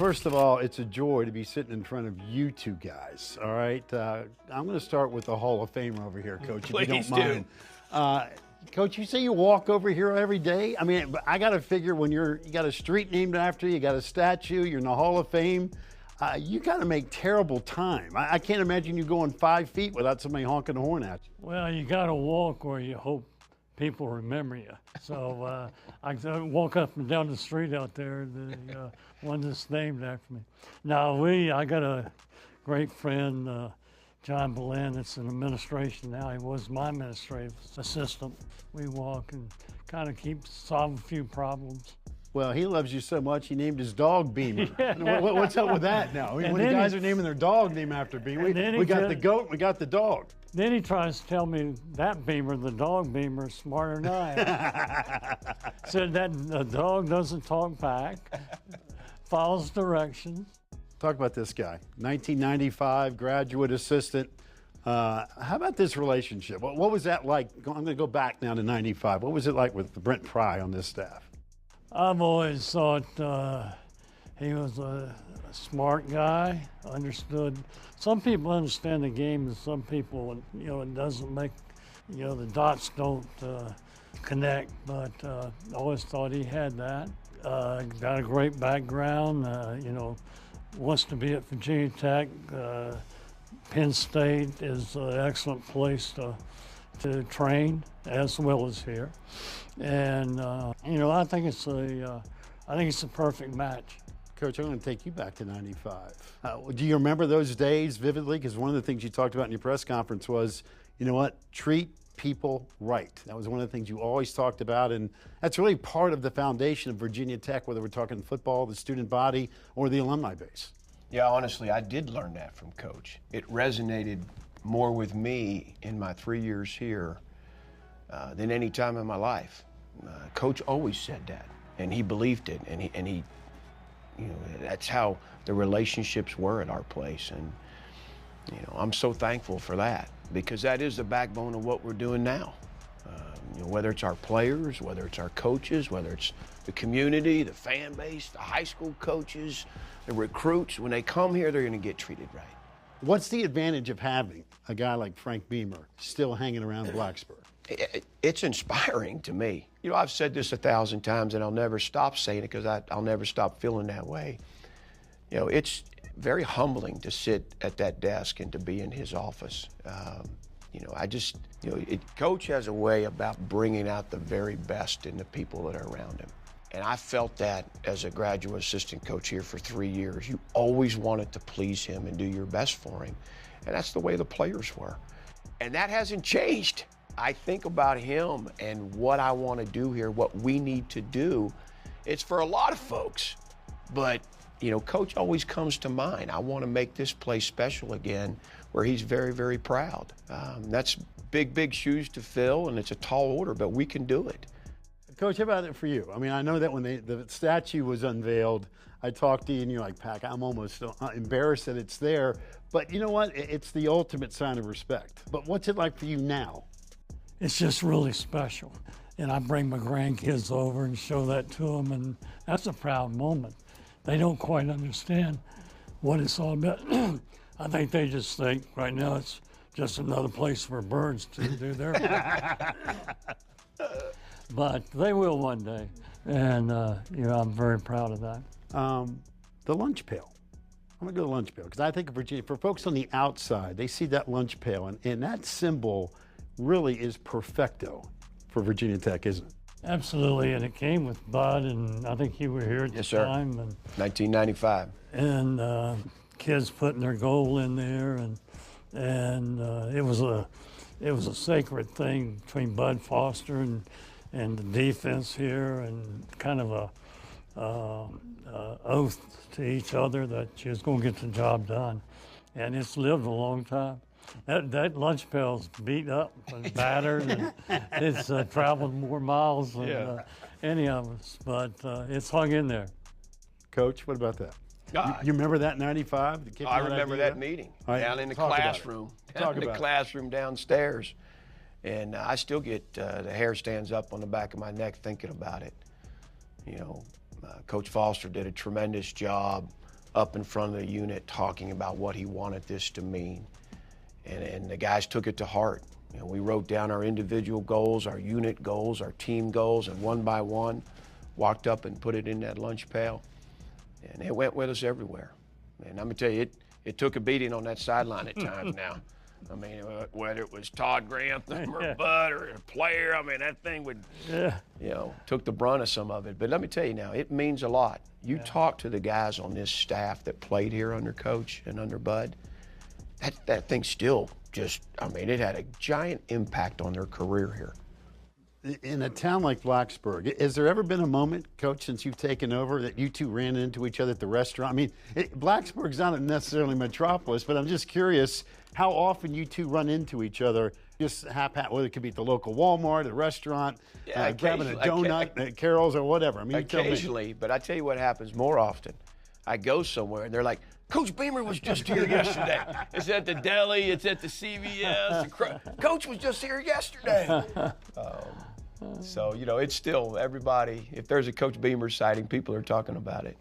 First of all, it's a joy to be sitting in front of you two guys, all right? I'm going to start with the Hall of Famer over here, Coach, if you don't mind. Coach, you say you walk over here every day? I mean, I got to figure when you got a street named after you, you got a statue, you're in the Hall of Fame, you got to make terrible time. I can't imagine you going 5 feet without somebody honking a horn at you. Well, you got to walk where you hope people remember you. So I walk up and down the street out there, the one that's named after me. Now, I got a great friend, John Belen, that's in administration now. He was my administrative assistant. We walk and kind of solve a few problems. Well, he loves you so much, he named his dog Beamer. Yeah. What's up with that now? When the guys are naming their dog name after Beamer, we got the goat, we got the dog. Then he tries to tell me that Beamer, the dog Beamer, is smarter than I am. Said that the dog doesn't talk back, follows directions. Talk about this guy, 1995, graduate assistant. How about this relationship? What was that like? I'm going to go back now to 95. What was it like with Brent Pry on this staff? I've always thought he was a smart guy, understood. Some people understand the game and some people, it doesn't make, the dots don't connect, but I always thought he had that. Got a great background, wants to be at Virginia Tech. Penn State is an excellent place to train as well as here. And, I think it's a perfect match. Coach, I'm going to take you back to 95. Do you remember those days vividly? Because one of the things you talked about in your press conference was, treat people right. That was one of the things you always talked about, and that's really part of the foundation of Virginia Tech, whether we're talking football, the student body, or the alumni base. Yeah, honestly, I did learn that from Coach. It resonated more with me in my 3 years here than any time in my life. Coach always said that, and he believed it, and he, that's how the relationships were at our place, and I'm so thankful for that because that is the backbone of what we're doing now. Whether it's our players, whether it's our coaches, whether it's the community, the fan base, the high school coaches, the recruits, when they come here, they're going to get treated right. What's the advantage of having a guy like Frank Beamer still hanging around Blacksburg? It's inspiring to me. I've said this 1,000 times, and I'll never stop saying it because I'll never stop feeling that way. It's very humbling to sit at that desk and to be in his office. Coach has a way about bringing out the very best in the people that are around him. And I felt that as a graduate assistant coach here for 3 years. You always wanted to please him and do your best for him. And that's the way the players were. And that hasn't changed. I think about him and what I want to do here, what we need to do. It's for a lot of folks, but Coach always comes to mind. I want to make this place special again where he's very, very proud. That's big, big shoes to fill, and it's a tall order, but we can do it. Coach, how about it for you? I mean, I know that when the statue was unveiled, I talked to you and you're like, Pac, I'm almost embarrassed that it's there, but you know what? It's the ultimate sign of respect. But what's it like for you now? It's just really special. And I bring my grandkids over and show that to them, and that's a proud moment. They don't quite understand what it's all about. I think they just think right now it's just another place for birds to do their but they will one day, and I'm very proud of that. The lunch pail. I'm gonna go to the lunch pail because I think of Virginia, for folks on the outside, they see that lunch pail, and that symbol really is perfecto for Virginia Tech, isn't it? Absolutely, and it came with Bud, and I think you were here at the time. And 1995. And kids putting their goal in there, and it was a sacred thing between Bud Foster and the defense here, and kind of a oath to each other that you was going to get the job done, and it's lived a long time. That lunch pail's beat up and battered, and it's traveled more miles than any of us, but it's hung in there. Coach, what about that? You remember that 95? I remember that meeting down in the classroom, downstairs. And I still get the hair stands up on the back of my neck thinking about it. Coach Foster did a tremendous job up in front of the unit talking about what he wanted this to mean. And the guys took it to heart. You know, we wrote down our individual goals, our unit goals, our team goals, and one by one, walked up and put it in that lunch pail. And it went with us everywhere. And I'm gonna tell you, it took a beating on that sideline at times now. I mean, whether it was Todd Grantham or Bud or a player, I mean, that thing would, you know, took the brunt of some of it. But let me tell you now, it means a lot. You talk to the guys on this staff that played here under Coach and under Bud, that thing still just, I mean, it had a giant impact on their career here. In a town like Blacksburg, has there ever been a moment, Coach, since you've taken over that you two ran into each other at the restaurant? I mean, Blacksburg's not necessarily a metropolis, but I'm just curious how often you two run into each other, just whether it could be at the local Walmart, the restaurant, grabbing a donut at Carol's or whatever. I mean, occasionally, but I tell you what happens more often. I go somewhere and they're like, Coach Beamer was just here yesterday. It's at the deli, it's at the CVS. Coach was just here yesterday. So, you know, it's still everybody, if there's a Coach Beamer sighting, people are talking about it.